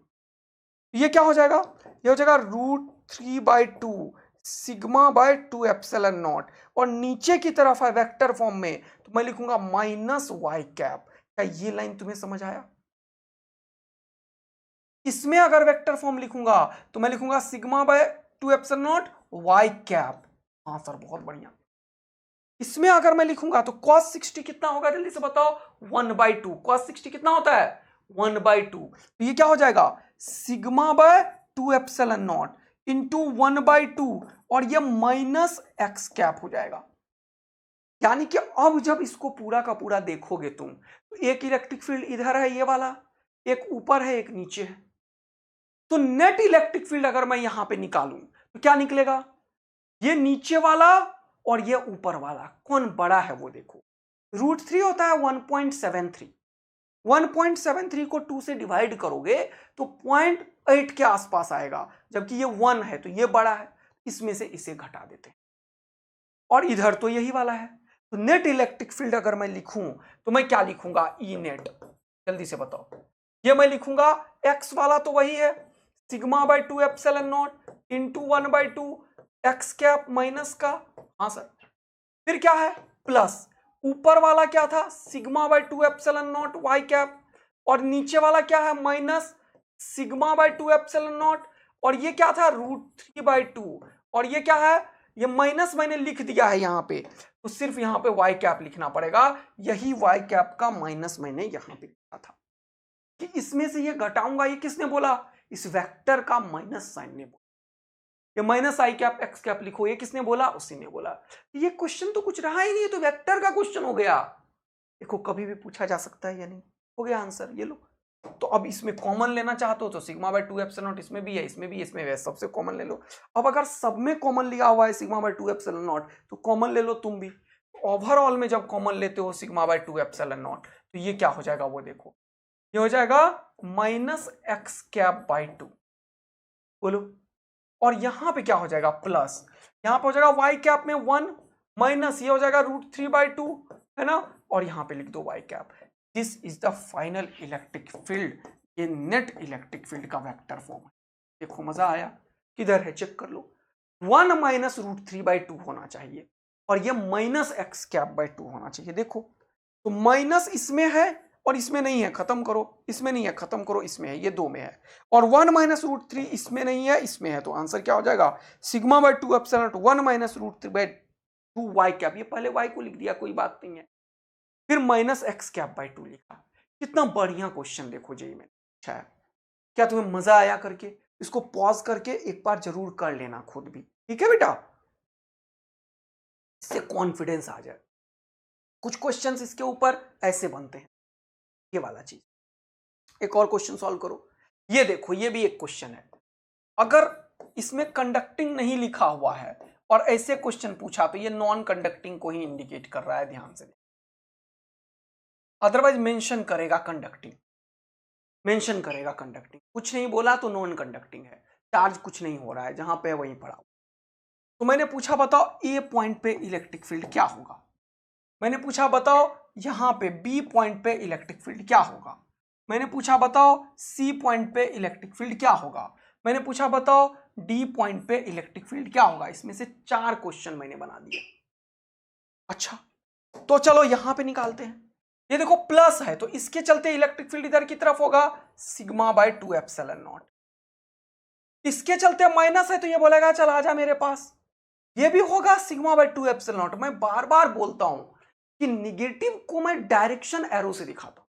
ये क्या हो जाएगा, ये हो जाएगा √3/2 सिग्मा बाय 2 एप्सिलॉन नॉट, और नीचे की तरफ है वेक्टर फॉर्म में तो मैं लिखूंगा -y कैप। क्या ये लाइन तुम्हें समझ आया? इसमें अगर वेक्टर फॉर्म लिखूंगा तो मैं लिखूंगा sigma by 2 epsilon not y cap. हाँ सर बहुत बढ़िया। इसमें अगर मैं लिखूंगा तो cos 60 कितना होगा, जल्दी से बताओ, 1/2। cos 60 कितना होता है, 1/2। तो ये क्या हो जाएगा, sigma by 2 epsilon not into 1/2, और ये -x कैप हो जाएगा। यानी कि अब जब इसको पूरा का पूरा देखोगे तुम, तो एक इलेक्ट्रिक फील्ड इधर है ये वाला, एक ऊपर है एक नीचे है। तो नेट इलेक्ट्रिक फील्ड अगर मैं यहां पे निकालूं तो क्या निकलेगा, ये नीचे वाला और ये ऊपर वाला कौन बड़ा है वो देखो। √3 होता है 1.73, 1.73 को 2 से डिवाइड करोगे तो 0.8 के आसपास आएगा, जबकि ये 1 है तो ये बड़ा है, इसमें से इसे घटा देते हैं, और इधर तो यही वाला है। तो नेट इलेक्ट्रिक फील्ड अगर मैं लिखूं तो मैं क्या लिखूंगा, ई नेट। जल्दी से बताओ, ये मैं लिखूंगा एक्स वाला तो वही है, sigma by 2 epsilon not into 1/2 x cap minus का, हाँ सर, फिर क्या है प्लस, ऊपर वाला क्या था, sigma by 2 epsilon naught Y cap, और नीचे वाला क्या है, minus sigma by 2 epsilon naught, और ये क्या था √3/2, और ये क्या है, ये माइनस मैंने लिख दिया है यहां पे, तो सिर्फ यहां पे वाई कैप लिखना पड़ेगा। यही वाई कैप का माइनस मैंने यहां पे लिखा था कि इसमें से ये घटाऊंगा, ये किसने बोला, इस वेक्टर का माइनस साइन ने बोला। ये माइनस आई कैप एक्स कैप लिखो, ये किसने बोला, उसी ने बोला। ये क्वेश्चन तो कुछ रहा ही नहीं, तो वेक्टर का क्वेश्चन हो गया। देखो कभी भी पूछा जा सकता है या नहीं, हो गया आंसर, ये लो। तो अब इसमें कॉमन लेना चाहते हो तो सिग्मा बाय 2 एप्सिलॉन नॉट इसमें भी है, इसमें भी, इसमें है, सबसे कॉमन ले लो। अब अगर सब में कॉमन लिया हुआ है सिग्मा बाय 2 एप्सिलॉन नॉट तो कॉमन ले लो तुम भी। ओवरऑल में जब कॉमन लेते हो सिग्मा बाय 2 एप्सिलॉन नॉट तो ये क्या हो जाएगा वो देखो, ये हो जाएगा -x कैप बाय 2। बोलो, और यहां पे क्या हो जाएगा प्लस, यहां पे हो जाएगा y कैप में 1 माइनस, ये हो जाएगा √3/2 है ना, और यहां पे लिख दो y cap. This is the final electric field. ये नेट इलेक्ट्रिक फील्ड का वेक्टर फॉर्म है। देखो मजा आया, किधर है चेक कर लो, 1 माइनस √3/2 होना चाहिए, और ये -x कैप बाय 2 होना चाहिए। देखो तो माइनस इसमें है और इसमें नहीं है, खत्म करो, इसमें नहीं है, खत्म करो, इसमें है, ये दो में है, और 1 माइनस √3 इसमें नहीं है, इसमें है, तो आंसर क्या हो जाएगा, sigma by 2 epsilon naught 1 minus √3/2 Y cap. ये पहले वाई को लिख दिया, कोई बात नहीं है, फिर -x कैप बाय 2 लिखा। कितना बढ़िया क्वेश्चन देखो जेईई में अच्छा है। क्या तुम्हें मजा आया करके? इसको पॉज करके एक बार जरूर कर लेना खुद भी, ठीक है बेटा, इससे कॉन्फिडेंस आ जाए। कुछ क्वेश्चंस इसके ऊपर ऐसे बनते हैं, ये वाला चीज। एक और क्वेश्चन सॉल्व करो, ये देखो, ये भी एक क्वेश्चन है। अगर इसमें कंडक्टिंग नहीं लिखा हुआ है और ऐसे क्वेश्चन पूछा तो ये नॉन कंडक्टिंग को ही इंडिकेट कर रहा है, ध्यान से। अदरवाइज मेंशन करेगा कंडक्टिंग, मेंशन करेगा कंडक्टिंग, कुछ नहीं बोला तो नॉन कंडक्टिंग है, चार्ज कुछ नहीं हो रहा है, जहां पे वहीं पड़ा। तो मैंने पूछा बताओ ए पॉइंट पे इलेक्ट्रिक फील्ड क्या होगा, मैंने पूछा बताओ यहां पे बी पॉइंट पे इलेक्ट्रिक फील्ड क्या होगा, मैंने पूछा बताओ सी पॉइंट पे इलेक्ट्रिक फील्ड क्या होगा, मैंने पूछा बताओ डी पॉइंट पे इलेक्ट्रिक फील्ड क्या होगा। इसमें से 4 क्वेश्चन मैंने बना दिए। अच्छा तो चलो यहां पे निकालते हैं। ये देखो प्लस है तो इसके चलते इलेक्ट्रिक फील्ड इधर की तरफ होगा सिग्मा बाय 2 एप्सिलॉन नॉट। इसके चलते माइनस है तो ये बोलेगा चल आजा मेरे पास, ये भी होगा सिग्मा बाय 2 एप्सिलॉन नॉट। मैं बार बार बोलता हूं कि निगेटिव को मैं डायरेक्शन एरो से दिखाता हूं,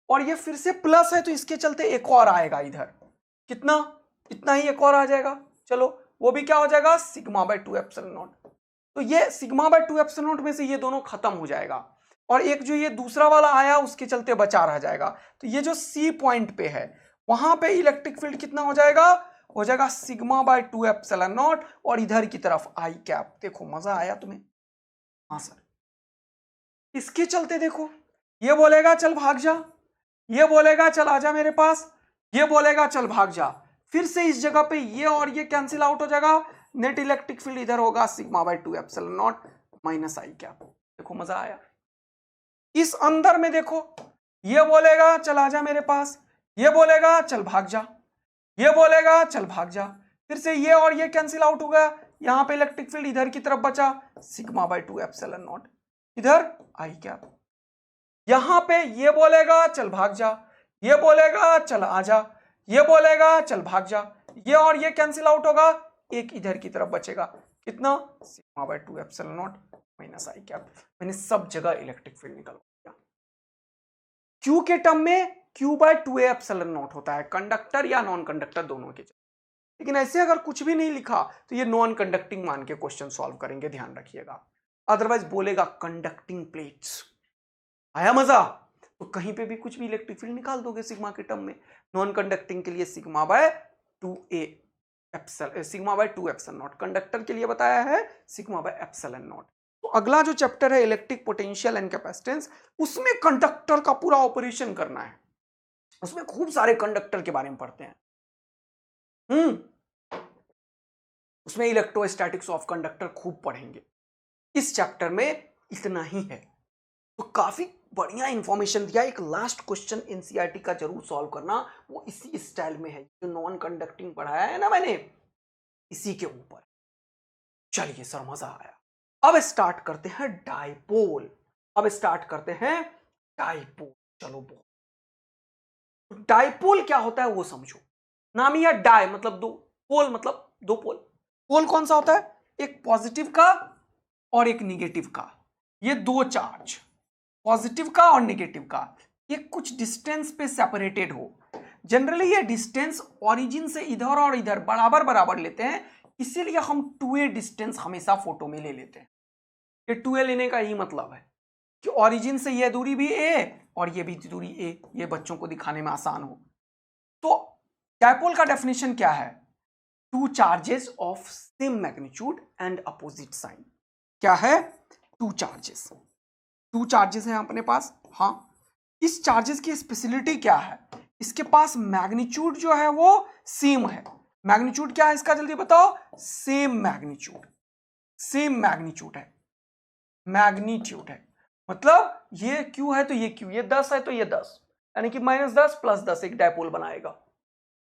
और ये फिर से प्लस है तो इसके चलते एक और आएगा इधर, कितना, इतना ही एक और आ जाएगा। चलो वो भी क्या हो जाएगा, सिग्मा बाय 2 एप्सिलॉन नॉट। तो ये सिग्मा बाय 2 एप्सिलॉन नॉट में से ये दोनों खत्म हो जाएगा, और एक जो ये दूसरा वाला आया उसके चलते बचा रह जाएगा। तो ये जो सी पॉइंट पे है वहां पे इलेक्ट्रिक फील्ड कितना हो जाएगा, हो जाएगा सिग्मा बाय 2 एप्सिलॉन नॉट, और इधर की तरफ आई कैप। देखो मजा आया तुम्हें, हाँ सर। इसके चलते देखो ये बोलेगा चल भाग जा, ये बोलेगा चल आजा मेरे पास, ये बोलेगा चल भाग जा। फिर से इस जगह पे ये और ये कैंसिल आउट हो जाएगा, नेट इलेक्ट्रिक फील्ड इधर होगा sigma by 2 epsilon not minus I cap. देखो मजा आया। इस अंदर में देखो, ये बोलेगा चल आजा मेरे पास, ये बोलेगा चल भाग जा, ये बोलेगा चल भाग जा। फिर से ये और ये कैंसिल आउट हो गया, यहां पे इलेक्ट्रिक फील्ड इधर की तरफ बचा सिग्मा बाय 2 एप्सिलॉन नॉट, इधर आई कैप। यहां पे ये बोलेगा चल भाग जा, ये बोलेगा चल आजा, ये बोलेगा चल भाग जा, ये और ये कैंसिल आउट होगा, एक इधर की तरफ बचेगा, कितना sigma by 2 epsilon not minus I cap. मैंने सब जगह इलेक्ट्रिक फील्ड निकाल दिया। क्यू के टर्म में क्यू बाय 2 एप्सिलॉन नॉट होता है, कंडक्टर या नॉन कंडक्टर दोनों के। लेकिन ऐसे अगर कुछ भी नहीं लिखा तो ये नॉन कंडक्टिंग मान के क्वेश्चन सॉल्व करेंगे, ध्यान रखिएगा। अदरवाइज बोलेगा कंडक्टिंग प्लेट्स। आया मजा? तो कहीं पे भी कुछ भी इलेक्ट्रिक फील्ड निकाल दोगे सिग्मा के टर्म में। नॉन कंडक्टिंग के लिए sigma by 2 epsilon not, conductor के लिए बताया है सिग्मा बाय एप्सिलॉन नॉट। तो अगला जो चैप्टर है इलेक्ट्रिक पोटेंशियल एंड कैपेसिटेंस, उसमें कंडक्टर का पूरा ऑपरेशन करना है। उसमें खूब सारे कंडक्टर के बारे में पढ़ते हैं। उसमें इलेक्ट्रोस्टैटिक्स ऑफ कंडक्टर खूब पढ़ेंगे। इस चैप्टर में इतना ही है, तो काफी बढ़िया इंफॉर्मेशन दिया। एक लास्ट क्वेश्चन एनसीईआरटी का जरूर सॉल्व करना, वो इसी स्टाइल में है जो नॉन कंडक्टिंग पढ़ाया है ना मैंने, इसी के ऊपर। चलिए सर मजा आया। अब स्टार्ट करते हैं डाइपोल। चलो डाइपोल क्या होता है वो समझो। नाम ही है डाई मतलब दो, पोल मतलब दो पोल। पोल कौन सा होता है? एक पॉजिटिव का और एक निगेटिव का। ये दो चार्ज, पॉजिटिव का और निगेटिव का, ये कुछ डिस्टेंस पे सेपरेटेड हो। जनरली ये डिस्टेंस ओरिजिन से इधर और इधर बराबर बराबर लेते हैं, इसीलिए हम 2a डिस्टेंस हमेशा फोटो में ले लेते हैं। ये 2a लेने का यही मतलब है कि ओरिजिन से ये दूरी भी a और ये भी दूरी a, ये बच्चों को दिखाने में आसान हो। तो डाइपोल का डेफिनेशन क्या है? Two charges of same magnitude and opposite sign. क्या है? टू चार्जेस हैं अपने पास। हाँ, इस चार्जेस की स्पेशलिटी क्या है? इसके पास मैग्नीट्यूड जो है वो सेम है। मैग्नीट्यूड क्या है इसका जल्दी बताओ? सेम मैग्नीट्यूड है। मैग्नीट्यूड है मतलब ये क्यू है तो ये क्यू, ये 10 है तो ये 10, यानी कि -10 + 10 एक डाइपोल बनाएगा,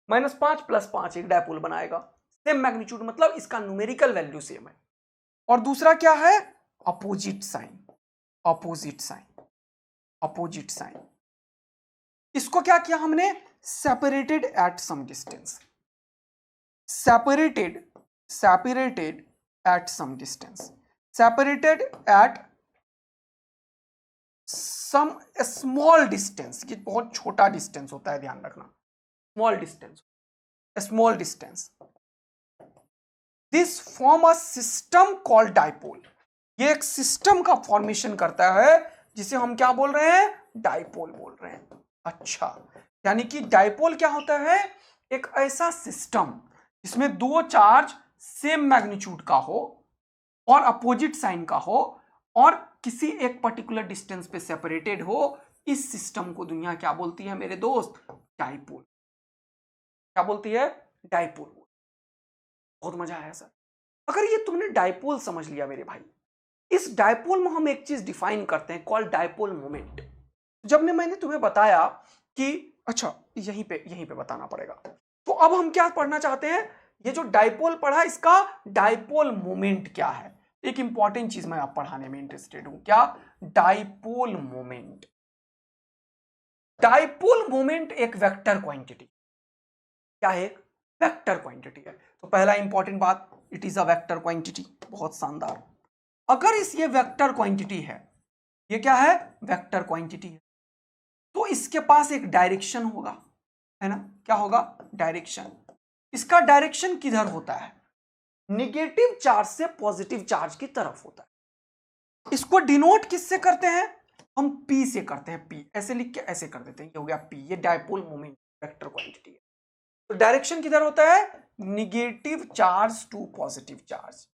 -5 + 5 एक डाइपोल बनाएगा। सेम मैग्नीट्यूड मतलब इसका न्यूमेरिकल वैल्यू सेम है। और दूसरा क्या है? Opposite sign. इसको क्या किया हमने? Separated at some distance. Separated at some small distance. ये बहुत छोटा डिस्टेंस होता है, ध्यान रखना, small distance. This form a system called dipole. ये एक सिस्टम का फॉर्मेशन करता है जिसे हम क्या बोल रहे हैं? डाइपोल बोल रहे हैं। अच्छा, यानी कि डाइपोल क्या होता है? एक ऐसा सिस्टम जिसमें दो चार्ज सेम मैग्नीट्यूड का हो और अपोजिट साइन का हो और किसी एक पर्टिकुलर डिस्टेंस पे सेपरेटेड हो। इस सिस्टम को दुनिया क्या बोलती है मेरे दोस्त? डाइपोल। क्या बोलती है? डाइपोल। बहुत मजा आया सर। अगर ये तुमने डाइपोल समझ लिया मेरे भाई, इस डाइपोल में हम एक चीज डिफाइन करते हैं कॉल्ड डाइपोल मोमेंट। जब मैंने तुम्हें बताया कि अच्छा यहीं पे बताना पड़ेगा, तो अब हम क्या पढ़ना चाहते हैं? ये जो डाइपोल पढ़ा इसका डाइपोल मोमेंट क्या है? एक इंपॉर्टेंट चीज मैं आप पढ़ाने में इंटरेस्टेड हूं। क्या? Dipole moment. डाइपोल मोमेंट एक वेक्टर क्वांटिटी। क्या है? एक वेक्टर क्वांटिटी है। तो पहला इंपॉर्टेंट बात, it is a vector quantity. बहुत शानदार। अगर ये वेक्टर क्वांटिटी है, ये क्या है? वेक्टर क्वांटिटी है, तो इसके पास एक डायरेक्शन होगा, है ना? क्या होगा? डायरेक्शन। इसका डायरेक्शन किधर होता है? नेगेटिव चार्ज से पॉजिटिव चार्ज की तरफ होता है। इसको डिनोट किससे करते हैं? हम P से करते हैं। P ऐसे लिख के ऐसे कर देते हैं, ये हो गया P। ये डाइपोल मोमेंट वेक्टर क्वांटिटी है। तो डायरेक्शन किधर होता है? Negative charge to positive charge,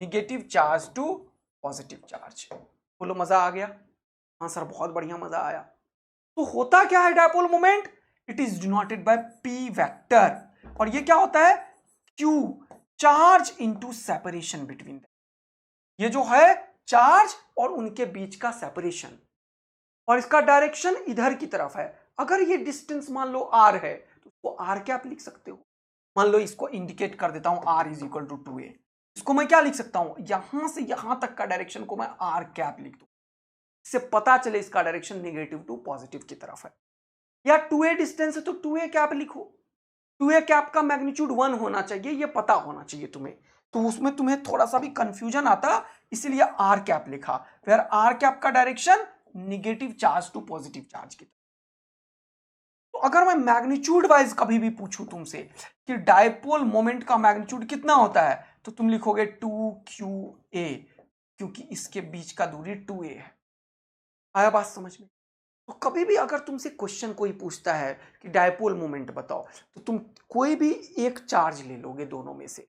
negative charge to positive charge. बोलो मजा आ गया? हाँ सर बहुत बढ़िया मजा आया। तो होता क्या है dipole moment? It is denoted by P vector, और ये क्या होता है? Q, charge into separation between, ये जो है चार्ज और उनके बीच का सेपरेशन, और इसका डायरेक्शन इधर की तरफ है। अगर ये डिस्टेंस मान लो r है तो उसको r कैप लिख सकते हो। मान लो इसको इंडिकेट कर देता हूं, r is equal to 2a, इसको मैं क्या लिख सकता हूं? यहां से यहां तक का डायरेक्शन को मैं r कैप लिख दूं, इससे पता चले इसका डायरेक्शन नेगेटिव टू पॉजिटिव की तरफ है। या 2a डिस्टेंस है तो 2a कैप लिखो, 2a कैप का मैग्नीट्यूड 1 होना चाहिए, ये पता होना चाहिए तुम्हें, तो उसमें तुम्हें थोड़ा सा भी कंफ्यूजन आता, इसीलिए r कैप लिखा। फिर r कैप का direction negative charge to positive charge की तरफ। तो अगर मैं मैग्नीट्यूड वाइज कभी भी पूछूं तुमसे कि डायपोल मोमेंट का मैग्नीट्यूड कितना होता है, तो तुम लिखोगे 2qa, क्योंकि इसके बीच का दूरी 2a है। आया बात समझ में? तो कभी भी अगर तुमसे क्वेश्चन कोई पूछता है कि डायपोल मोमेंट बताओ, तो तुम कोई भी एक चार्ज ले लोगे दोनों में से,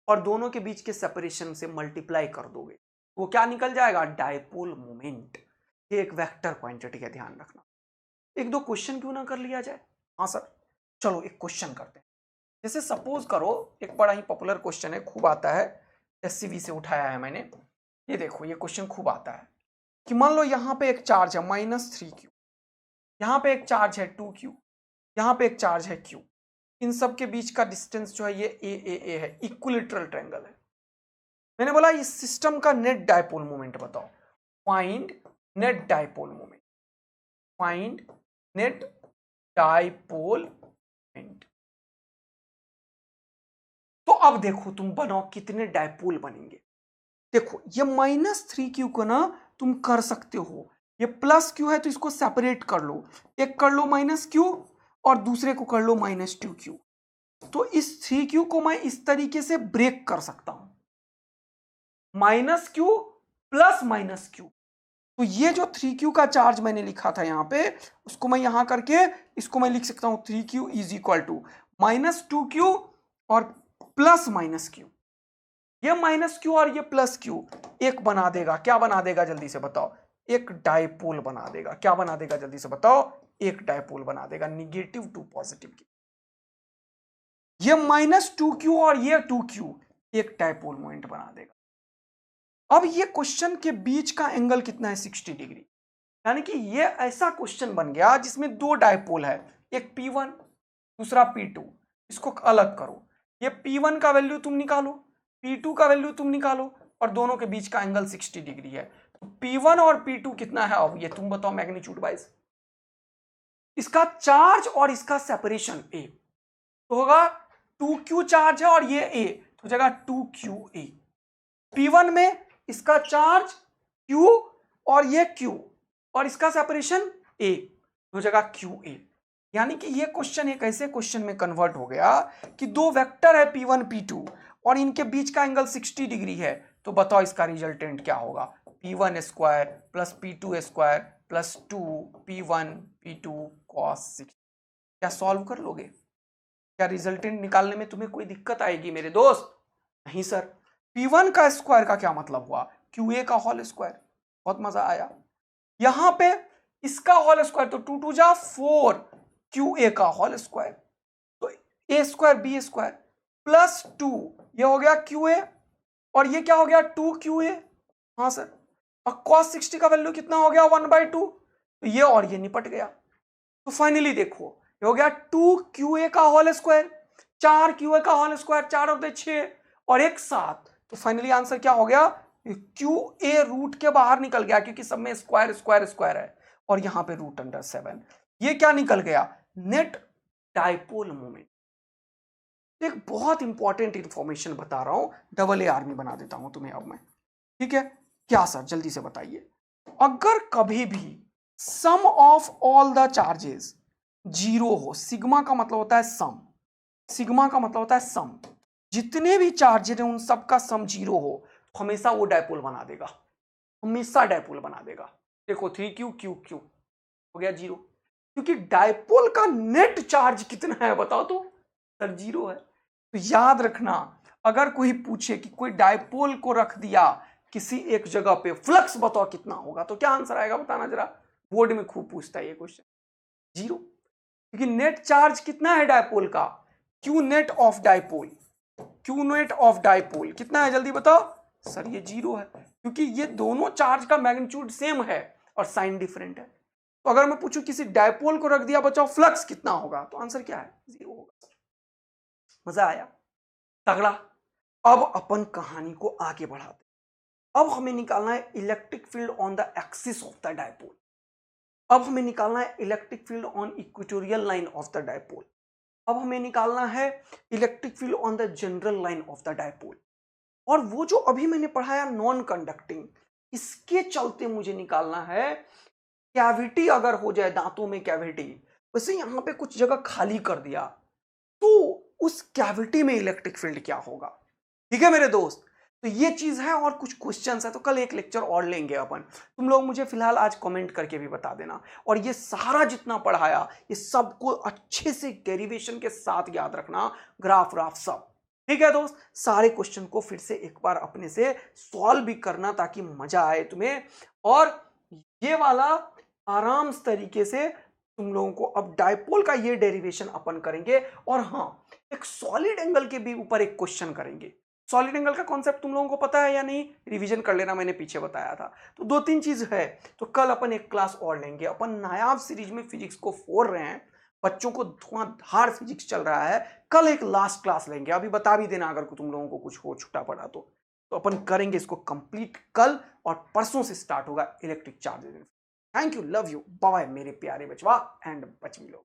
और दोनों के बीच के सेपरेशन से मल्टीप्लाई कर दोगे, वो क्या निकल जाएगा? Dipole moment. ये एक वेक्टर क्वांटिटी का ध्यान रखना। एक दो क्वेश्चन क्यों ना कर लिया जाए? हाँ सर, चलो एक क्वेश्चन करते हैं। जैसे सपोज करो, एक बड़ा ही पॉपुलर क्वेश्चन है, खूब आता है, एससीवी से उठाया है मैंने। ये देखो, ये क्वेश्चन खूब आता है कि मान लो यहाँ पे एक चार्ज है -3q, यहाँ पे एक चार्ज है 2q, यहाँ पे एक चार्ज है q, इन सब के बीच का डिस्टेंस जो है ये a है, इक्विलेटरल ट्रायंगल है। मैंने बोला इस सिस्टम का नेट डायपोल मोमेंट बताओ, find net dipole moment, find net dipole moment. तो अब देखो तुम बनाओ कितने डायपोल बनेंगे। देखो ये -3q को ना तुम कर सकते हो, ये +q है तो इसको सेपरेट कर लो, एक कर लो -q और दूसरे को कर लो -2q। तो इस 3q को मैं इस तरीके से ब्रेक कर सकता हूं, -q प्लस -q। तो ये जो 3q का चार्ज मैंने लिखा था यहां पे, उसको मैं यहां करके इसको मैं लिख सकता हूं 3q is equal to -2q और प्लस -q। ये -q और ये +q एक बना देगा, क्या बना देगा जल्दी से बताओ? एक डायपोल बना देगा। क्या बना देगा जल्दी से बताओ? एक डायपोल बना देगा, निगेटिव टू पॉजिटिव की। ये -2q और ये 2q एक डायपोल मोमेंट बना देगा। अब ये क्वेश्चन के बीच का एंगल कितना है? 60 डिग्री। यानी कि ये ऐसा क्वेश्चन बन गया जिसमें दो डायपोल है, एक P1 दूसरा P2। इसको अलग करो, ये P1 का वैल्यू तुम निकालो, P2 का वैल्यू तुम निकालो, और दोनों के बीच का एंगल 60 डिग्री है। तो P1 और P2 कितना है? अब ये तुम बताओ मैग्नीट्यूड वाइज। इसका चार्ज और इसका सेपरेशन A तो होगा 2q चार्ज है और ये A तो जगह 2qa। P1 में इसका चार्ज Q और ये Q और इसका सेपरेशन A तो जगह QA। यानी कि ये क्वेश्चन एक ऐसे क्वेश्चन में कन्वर्ट हो गया कि दो वेक्टर है P1 P2 और इनके बीच का एंगल 60 डिग्री है। तो बताओ इसका रिजल्टेंट क्या होगा? P1 square plus P2 square plus 2P1 P2 cos 60। क्या सॉल्व कर लोगे? क्या रिजल्टेंट निकालने में तुम्हें कोई दिक्कत आएगी मेरे दोस्त? नहीं सर। P1 का स्क्वायर का क्या मतलब हुआ? QA का होल स्क्वायर। बहुत मजा आया। यहां पे इसका होल स्क्वायर तो 2 2 जा 4, QA का होल स्क्वायर तो A square B square plus 2, ये हो गया QA और ये क्या हो गया 2QA। हाँ सर। और cos 60 का वैल्यू कितना हो गया? 1/2। तो ये और ये निपट गया। तो फाइनली देखो ये हो गया 2QA का होल स्क्वायर, 4QA का होल स्क्वायर, 4 और 6 और एक 7। तो फाइनली आंसर क्या हो गया? QA रूट के बाहर निकल गया क्योंकि सब में स्क्वायर स्क्वायर स्क्वायर है और यहां पे √7। ये क्या निकल गया? Net dipole moment. एक बहुत इंपॉर्टेंट इंफॉर्मेशन बता रहा हूं, AA में बना देता हूं तुम्हें अब मैं। ठीक है? क्या सर जल्दी से बताइए। अगर कभी भी सम ऑफ ऑल द चार्जेस 0 हो, सिग्मा का मतलब होता है सम, सिग्मा का मतलब होता है सम, जितने भी चार्जेस हैं उन सब का सम 0 हो तो हमेशा वो डायपोल बना देगा, हमेशा डायपोल बना देगा। देखो 3q q हो गया 0, क्योंकि डायपोल का नेट चार्ज कितना है बताओ तो? सर 0 है। तो याद रखना, अगर कोई पूछे कि कोई डायपोल को रख दिया किसी एक जगह पे, फ्लक्स बताओ कितना होगा, तो क्या आंसर आएगा बताना जरा। बोर्ड में खूब पूछता है ये क्वेश्चन। जीरो, क्योंकि नेट चार्ज कितना है डायपोल का, Q net of dipole, Q net of dipole कितना है जल्दी बताओ सर, ये जीरो है, क्योंकि ये दोनों चार्ज का मैग्नीट्यूड सेम है और साइन डिफरेंट है। तो अगर मैं पूछूं किसी डायपोल को रख दिया बचाओ फ्लक्स कितना होगा, तो आंसर क्या है, जीरो होगा। मजा आया, तगड़ा। अब अपन कहानी को आगे बढ़ाते, अब हमें निकालना है electric field on the axis of the dipole. अब हमें निकालना है electric field on equatorial line of the dipole. अब हमें निकालना है electric field on the general line of the dipole. और वो जो अभी मैंने पढ़ाया नॉन कंडक्टिंग, इसके चलते मुझे निकालना है कैविटी अगर हो जाए, दांतों में कैविटी, वैसे यहां पे कुछ जगह खाली कर दिया, तो उस कैविटी में इलेक्ट्रिक फील्ड क्या होगा। ठीक है मेरे दोस्त, तो ये चीज है और कुछ क्वेश्चंस है, तो कल एक लेक्चर और लेंगे अपन। तुम लोग मुझे फिलहाल आज कमेंट करके भी बता देना। और ये सारा जितना पढ़ाया ये सबको अच्छे से डेरिवेशन के साथ याद रखना, ग्राफ व्राफ सब। ठीक है दोस्त, सारे क्वेश्चन को फिर से एक बार अपने से सॉल्व भी करना ताकि मजा आए तुम्हें। और ये वाला आराम तरीके से तुम लोगों को, अब डायपोल का ये डेरिवेशन अपन करेंगे। और हाँ, एक सॉलिड एंगल के भी ऊपर एक क्वेश्चन करेंगे। सॉलिड एंगल का कॉन्सेप्ट तुम लोगों को पता है या नहीं, रिवीजन कर लेना, मैंने पीछे बताया था। तो दो तीन चीज है, तो कल अपन एक क्लास और लेंगे। अपन नायाब सीरीज में फिजिक्स को फोड़ रहे हैं, बच्चों को धुआंधार फिजिक्स चल रहा है। कल एक लास्ट क्लास लेंगे, अभी बता भी देना अगर तुम लोगों को कुछ हो छूटा पड़ा तो अपन करेंगे इसको कंप्लीट कल, और परसों से स्टार्ट होगा electric charges. Thank you, love you, bye मेरे प्यारे बचवा एंड बचवी लोग।